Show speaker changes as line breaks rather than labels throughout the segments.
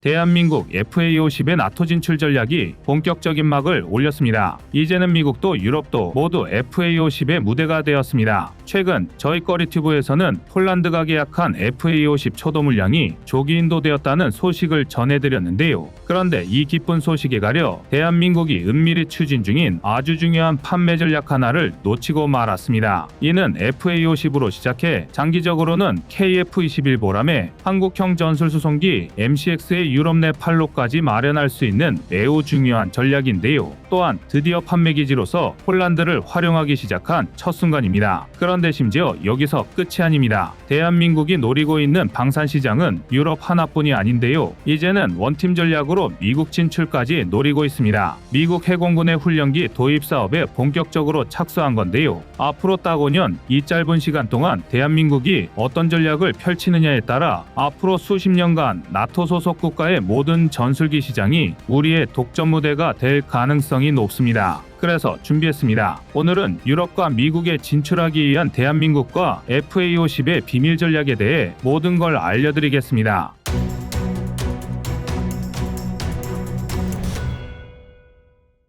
대한민국 FA50의 나토 진출 전략이 본격적인 막을 올렸습니다. 이제는 미국도 유럽도 모두 FA50의 무대가 되었습니다. 최근 저희 꺼리튜브에서는 폴란드가 계약한 FA50 초도 물량이 조기 인도되었다는 소식을 전해드렸는데요. 그런데 이 기쁜 소식에 가려 대한민국이 은밀히 추진 중인 아주 중요한 판매 전략 하나를 놓치고 말았습니다. 이는 FA50으로 시작해 장기적으로는 KF-21 보람에 한국형 전술수송기 MCX의 유럽 내 판로까지 마련할 수 있는 매우 중요한 전략인데요. 또한 드디어 판매 기지로서 폴란드를 활용하기 시작한 첫 순간입니다. 그런데 심지어 여기서 끝이 아닙니다. 대한민국이 노리고 있는 방산 시장은 유럽 하나뿐이 아닌데요. 이제는 원팀 전략으로 미국 진출까지 노리고 있습니다. 미국 해공군의 훈련기 도입 사업에 본격적으로 착수한 건데요. 앞으로 딱 5년 이 짧은 시간 동안 대한민국이 어떤 전략을 펼치느냐에 따라 앞으로 수십 년간 나토 소속 국가의 모든 전술기 시장이 우리의 독점 무대가 될 가능성이 높습니다. 그래서 준비했습니다. 오늘은 유럽과 미국에 진출하기 위한 대한민국과 FA50의 비밀 전략에 대해 모든 걸 알려드리겠습니다.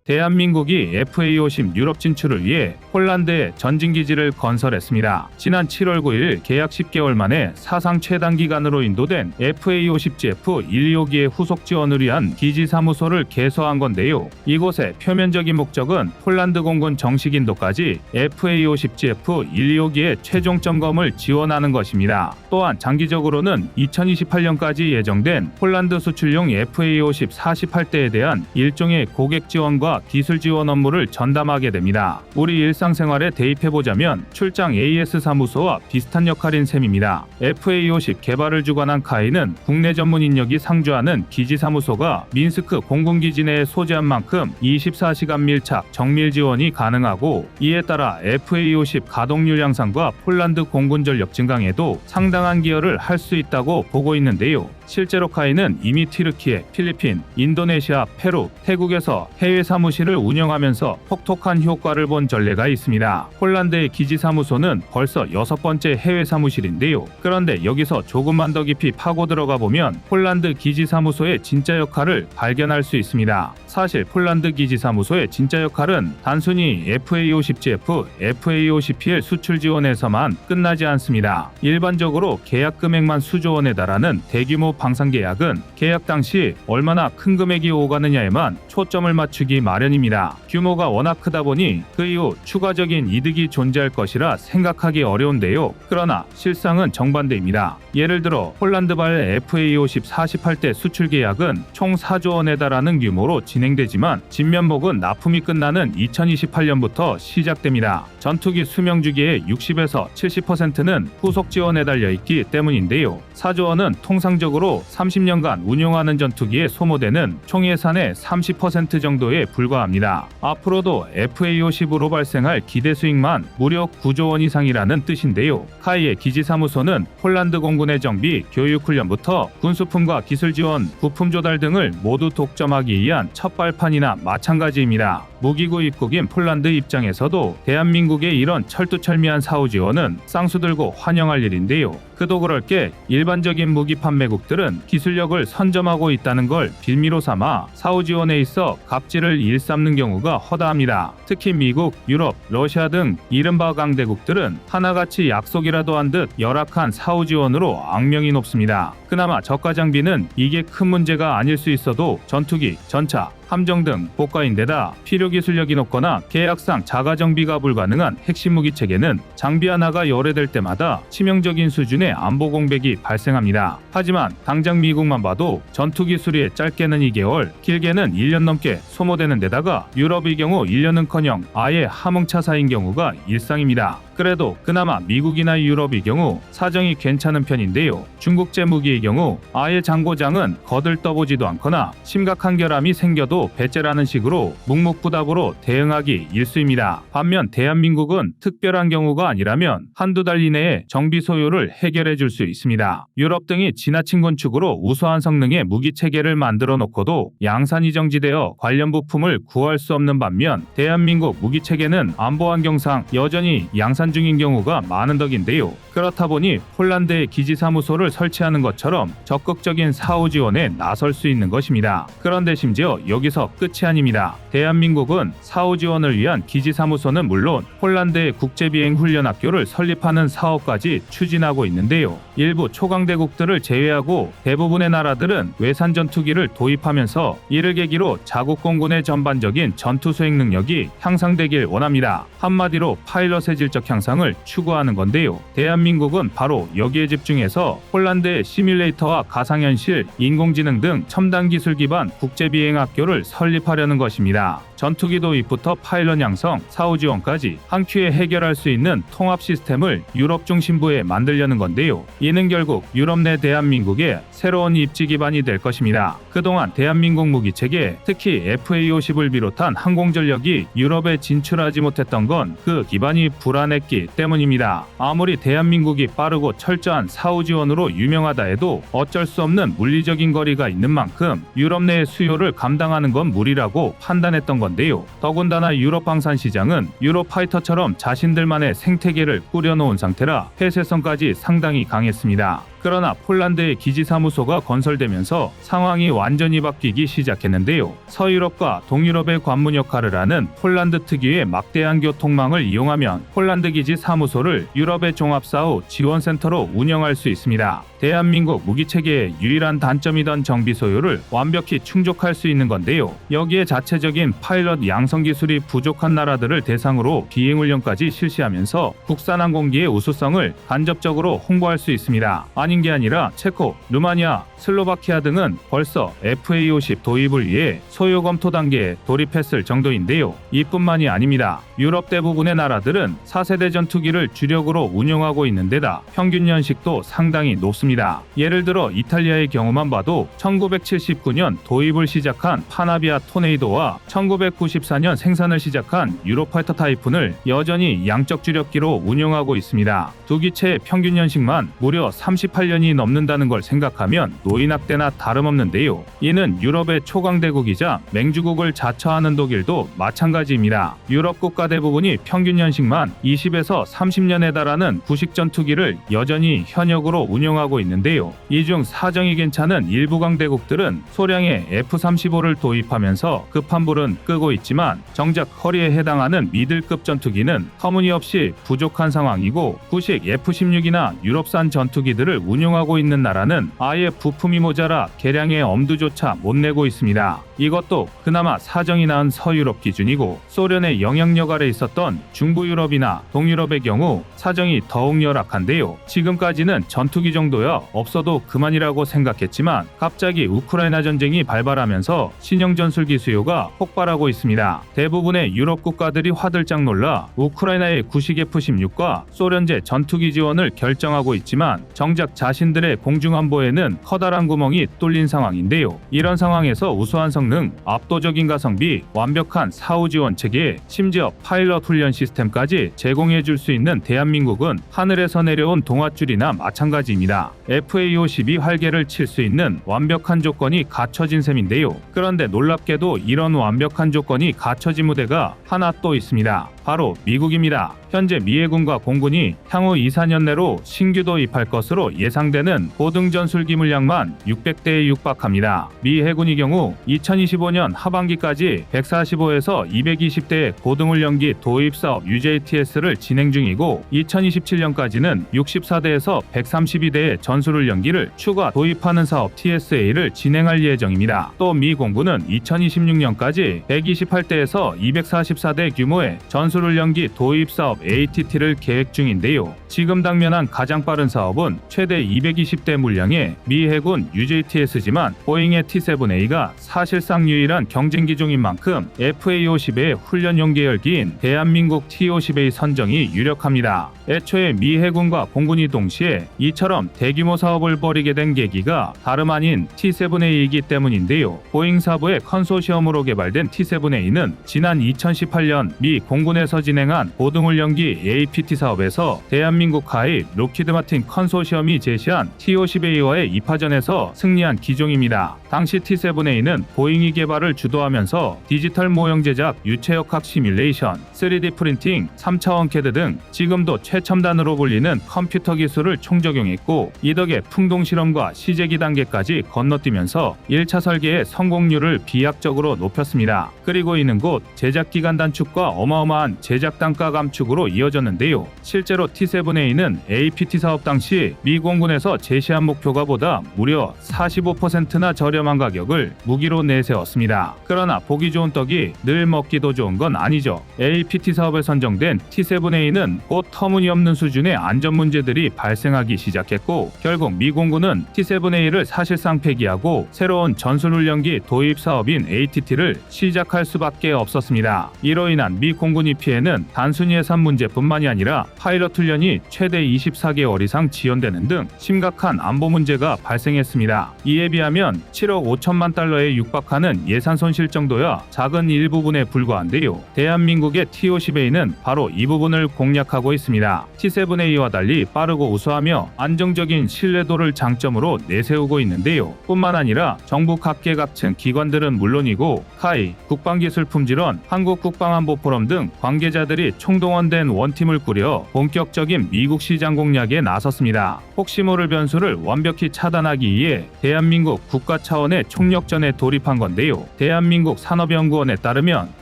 대한민국이 FA50 유럽 진출을 위해 폴란드에 전진기지를 건설했습니다. 지난 7월 9일 계약 10개월 만에 사상 최단 기간으로 인도된 FA50GF 125기의 후속 지원을 위한 기지사무소를 개소한 건데요. 이곳의 표면적인 목적은 폴란드 공군 정식 인도까지 FA50GF 125기의 최종 점검을 지원하는 것입니다. 또한 장기적으로는 2028년까지 예정된 폴란드 수출용 FA50 48대에 대한 일종의 고객 지원과 기술 지원 업무를 전담하게 됩니다. 우리 일상생활에 대입해보자면 출장 AS 사무소와 비슷한 역할인 셈입니다. FA50 개발을 주관한 카이는 국내 전문 인력이 상주하는 기지사무소가 민스크 공군기지 내에 소재한 만큼 24시간 밀착, 정밀 지원이 가능하고 이에 따라 FA50 가동률 향상과 폴란드 공군 전력 증강에도 상당한 기여를 할 수 있다고 보고 있는데요. 실제로 카이는 이미 튀르키예, 필리핀, 인도네시아, 페루, 태국에서 해외 사무실을 운영하면서 혹독한 효과를 본 전례가 있습니다. 폴란드의 기지사무소는 벌써 6번째 해외 사무실인데요. 그런데 여기서 조금만 더 깊이 파고 들어가 보면 폴란드 기지사무소의 진짜 역할을 발견할 수 있습니다. 사실 폴란드 기지사무소의 진짜 역할은 단순히 FA50GF, FA50PL 수출 지원에서만 끝나지 않습니다. 일반적으로 계약 금액만 수조 원에 달하는 대규모 방산 계약은 계약 당시 얼마나 큰 금액이 오가느냐에만 초점을 맞추기 마련입니다. 규모가 워낙 크다 보니 그 이후 추가적인 이득이 존재할 것이라 생각하기 어려운데요. 그러나 실상은 정반대입니다. 예를 들어 폴란드발 FA50 48대 수출 계약은 총 4조 원에 달하는 규모로 진행되지만 진면목은 납품이 끝나는 2028년부터 시작됩니다. 전투기 수명 주기의 60에서 70%는 후속 지원에 달려있기 때문인데요. 4조 원은 통상적으로 30년간 운용하는 전투기에 소모되는 총 예산의 30% 정도에 불과합니다. 앞으로도 FA50으로 발생할 기대 수익만 무려 9조 원 이상이라는 뜻인데요. 카이의 기지사무소는 폴란드 공군의 정비, 교육 훈련부터 군수품과 기술 지원, 부품 조달 등을 모두 독점하기 위한 첫 발판이나 마찬가지입니다. 무기고 입국인 폴란드 입장에서도 대한민국의 이런 철두철미한 사후 지원은 쌍수 들고 환영할 일인데요. 그도 그럴 게 일반적인 무기 판매국들은 기술력을 선점하고 있다는 걸 빌미로 삼아 사후 지원에 있어 갑질을 일삼는 경우가 허다합니다. 특히 미국, 유럽, 러시아 등 이른바 강대국들은 하나같이 약속이라도 한 듯 열악한 사후 지원으로 악명이 높습니다. 그나마 저가 장비는 이게 큰 문제가 아닐 수 있어도 전투기, 전차, 함정 등 고가인데다 필요 기술력이 높거나 계약상 자가 정비가 불가능한 핵심 무기 체계는 장비 하나가 열애될 때마다 치명적인 수준의 안보 공백이 발생합니다. 하지만 당장 미국만 봐도 전투기 수리에 짧게는 2개월, 길게는 1년 넘게 소모되는 데다가 유럽의 경우 1년은커녕 아예 하몽차사인 경우가 일상입니다. 그래도 그나마 미국이나 유럽의 경우 사정이 괜찮은 편인데요. 중국제 무기의 경우 아예 장고장은 거들떠보지도 않거나 심각한 결함이 생겨도 배째라는 식으로 묵묵부답으로 대응하기 일쑤입니다. 반면 대한민국은 특별한 경우가 아니라면 한두 달 이내에 정비 소요를 해결해 줄 수 있습니다. 유럽 등이 지나친 건축으로 우수한 성능의 무기 체계를 만들어 놓고도 양산이 정지되어 관련 부품을 구할 수 없는 반면 대한민국 무기 체계는 안보 환경상 여전히 양산 생산 중인 경우가 많은 덕인데요. 그렇다 보니 폴란드에 기지사무소를 설치하는 것처럼 적극적인 사후 지원에 나설 수 있는 것입니다. 그런데 심지어 여기서 끝이 아닙니다. 대한민국은 사후 지원을 위한 기지사무소는 물론 폴란드의 국제비행훈련학교를 설립하는 사업까지 추진하고 있는데요. 일부 초강대국들을 제외하고 대부분의 나라들은 외산 전투기를 도입하면서 이를 계기로 자국 공군의 전반적인 전투 수행 능력이 향상되길 원합니다. 한마디로 파일럿의 질적 향상을 추구하는 건데요. 대한민국은 바로 여기에 집중해서 폴란드의 시뮬레이터와 가상현실, 인공지능 등 첨단 기술 기반 국제비행학교를 설립하려는 것입니다. 전투기 도입부터 파일럿 양성, 사후 지원까지 한 큐에 해결할 수 있는 통합 시스템을 유럽 중심부에 만들려는 건데요. 이는 결국 유럽 내 대한민국의 새로운 입지 기반이 될 것입니다. 그동안 대한민국 무기체계, 특히 FA-50을 비롯한 항공전력이 유럽에 진출하지 못했던 건 그 기반이 불안했기 때문입니다. 아무리 대한민국이 빠르고 철저한 사후 지원으로 유명하다 해도 어쩔 수 없는 물리적인 거리가 있는 만큼 유럽 내의 수요를 감당하는 건 무리라고 판단했던 건데요. 더군다나 유럽 방산 시장은 유로파이터처럼 자신들만의 생태계를 꾸려놓은 상태라 폐쇄성까지 상당히 강했습니다. 그러나 폴란드의 기지사무소가 건설되면서 상황이 완전히 바뀌기 시작했는데요. 서유럽과 동유럽의 관문 역할을 하는 폴란드 특유의 막대한 교통망을 이용하면 폴란드 기지 사무소를 유럽의 종합사후 지원센터로 운영할 수 있습니다. 대한민국 무기체계의 유일한 단점이던 정비 소요를 완벽히 충족할 수 있는 건데요. 여기에 자체적인 파일럿 양성 기술이 부족한 나라들을 대상으로 비행훈련까지 실시하면서 국산 항공기의 우수성을 간접적으로 홍보할 수 있습니다. 아닌 게 아니라 체코, 루마니아, 슬로바키아 등은 벌써 FA-50 도입을 위해 소요 검토 단계에 돌입했을 정도인데요. 이뿐만이 아닙니다. 유럽 대부분의 나라들은 4세대 전투기를 주력으로 운용하고 있는 데다 평균 연식도 상당히 높습니다. 예를 들어 이탈리아의 경우만 봐도 1979년 도입을 시작한 파나비아 토네이도와 1994년 생산을 시작한 유로파이터 타이푼을 여전히 양적 주력기로 운용하고 있습니다. 두 기체의 평균 연식만 무려 38년이 넘는다는 걸 생각하면 노인학대나 다름없는데요. 이는 유럽의 초강대국이자 맹주국을 자처하는 독일도 마찬가지입니다. 유럽 국가 대부분이 평균 연식만 20에서 30년에 달하는 구식 전투기를 여전히 현역으로 운용하고 있는데요. 이 중 사정이 괜찮은 일부 강대국들은 소량의 F-35를 도입하면서 급한 불은 끄고 있지만 정작 허리에 해당하는 미들급 전투기는 터무니없이 부족한 상황이고 구식 F-16이나 유럽산 전투기들을 운용하고 있는 나라는 아예 부품이 모자라 개량의 엄두조차 못 내고 있습니다. 이것도 그나마 사정이 나은 서유럽 기준이고 소련의 영향력 아래 있었던 중부 유럽이나 동유럽의 경우 사정이 더욱 열악한데요. 지금까지는 전투기 정도야 없어도 그만이라고 생각했지만 갑자기 우크라이나 전쟁이 발발하면서 신형 전술기 수요가 폭발하고 있습니다. 대부분의 유럽 국가들이 화들짝 놀라 우크라이나의 구식 F-16과 소련제 전투기 지원을 결정하고 있지만 정작 자신들의 공중안보에는 커다란 구멍이 뚫린 상황인데요. 이런 상황에서 우수한 성능, 압도적인 가성비, 완벽한 사후 지원 체계, 심지어 파일럿 훈련 시스템까지 제공해 줄 수 있는 대한민국은 하늘에서 내려온 동아줄이나 마찬가지입니다. FA-50이 활개를 칠 수 있는 완벽한 조건이 갖춰진 셈인데요. 그런데 놀랍게도 이런 완벽한 조건이 갖춰진 무대가 하나 또 있습니다. 바로 미국입니다. 현재 미 해군과 공군이 향후 2-4년 내로 신규 도입할 것으로 예상되는 고등 전술기 물량만 600대에 육박합니다. 미 해군의 경우 2025년 하반기까지 145에서 220대의 고등훈련기 도입 사업 UJTS를 진행 중이고 2027년까지는 64대에서 132대의 전술훈련기를 추가 도입하는 사업 TSA를 진행할 예정입니다. 또 미 공군은 2026년까지 128대에서 244대 규모의 전술훈련기 도입 사업 ATT를 계획 중인데요. 지금 당면한 가장 빠른 사업은 최대 220대 물량의 미 해군 UJTS지만 보잉의 T-7A가 사실상 유일한 경쟁 기종인 만큼 FA-50의 훈련용 계열기인 대한민국 T-50A 선정이 유력합니다. 애초에 미 해군과 공군이 동시에 이처럼 대규모 사업을 벌이게 된 계기가 다름 아닌 T-7A이기 때문인데요. 보잉 사부의 컨소시엄으로 개발된 T-7A는 지난 2018년 미 공군의 미군에서 진행한 고등훈련기 APT 사업에서 대한민국하의 로키드 마틴 컨소시엄이 제시한 T-50A와의 입하전에서 승리한 기종입니다. 당시 T-7A는 보잉이 개발을 주도하면서 디지털 모형 제작, 유체역학 시뮬레이션, 3D 프린팅, 3차원 CAD 등 지금도 최첨단으로 불리는 컴퓨터 기술을 총적용했고, 이 덕에 풍동 실험과 시제기 단계까지 건너뛰면서 1차 설계의 성공률을 비약적으로 높였습니다. 그리고 이는 곧 제작 기간 단축과 어마어마한 제작 단가 감축으로 이어졌는데요. 실제로 T-7A는 APT 사업 당시 미 공군에서 제시한 목표가 보다 무려 45%나 저렴한 가격을 무기로 내세웠습니다. 그러나 보기 좋은 떡이 늘 먹기도 좋은 건 아니죠. APT 사업에 선정된 T-7A는 곧 터무니없는 수준의 안전 문제들이 발생하기 시작했고, 결국 미 공군은 T-7A를 사실상 폐기하고 새로운 전술훈련기 도입 사업인 ATT를 시작할 수밖에 없었습니다. 이로 인한 미 공군의 피해는 단순히 예산 문제뿐만이 아니라 파일럿 훈련이 최대 24개월 이상 지연되는 등 심각한 안보 문제가 발생했습니다. 이에 비하면 7억 5천만 달러에 육박하는 예산 손실 정도야 작은 일부분에 불과한데요. 대한민국의 T-50A는 바로 이 부분을 공략하고 있습니다. T-7A와 달리 빠르고 우수하며 안정적인 신뢰도를 장점으로 내세우고 있는데요. 뿐만 아니라 정부 각계각층 기관들은 물론이고 카이, 국방기술품질원, 한국국방안보포럼 등 관계자들이 총동원된 원팀을 꾸려 본격적인 미국 시장 공략에 나섰습니다. 혹시 모를 변수를 완벽히 차단하기 위해 대한민국 국가 차원의 총력전에 돌입한 건데요. 대한민국 산업연구원에 따르면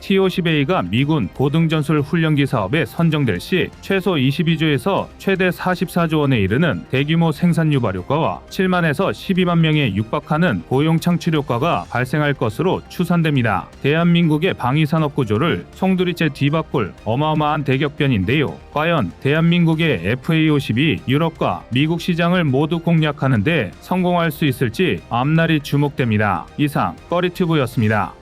T-50A가 미군 고등전술 훈련기 사업에 선정될 시 최소 22조에서 최대 44조 원에 이르는 대규모 생산 유발 효과와 7만에서 12만 명에 육박하는 고용 창출 효과가 발생할 것으로 추산됩니다. 대한민국의 방위산업 구조를 송두리째 뒤바꿀 어마어마한 대격변인데요. 과연 대한민국의 FA-50이 유럽과 미국 시장을 모두 공략하는 데 성공할 수 있을지 앞날이 주목됩니다. 이상 꺼리튜브였습니다.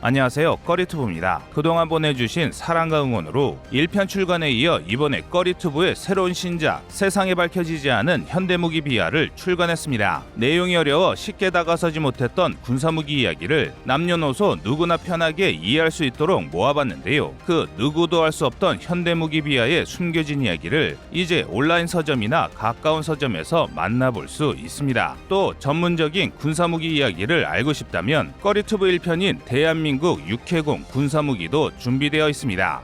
안녕하세요, 꺼리튜브입니다. 그동안 보내주신 사랑과 응원으로 1편 출간에 이어 이번에 꺼리튜브의 새로운 신작 세상에 밝혀지지 않은 현대무기 비하를 출간했습니다. 내용이 어려워 쉽게 다가서지 못했던 군사무기 이야기를 남녀노소 누구나 편하게 이해할 수 있도록 모아봤는데요. 그 누구도 알 수 없던 현대무기 비하의 숨겨진 이야기를 이제 온라인 서점이나 가까운 서점에서 만나볼 수 있습니다. 또 전문적인 군사무기 이야기를 알고 싶다면 꺼리튜브 1편인 대한민국 육해공 군사무기도 준비되어 있습니다.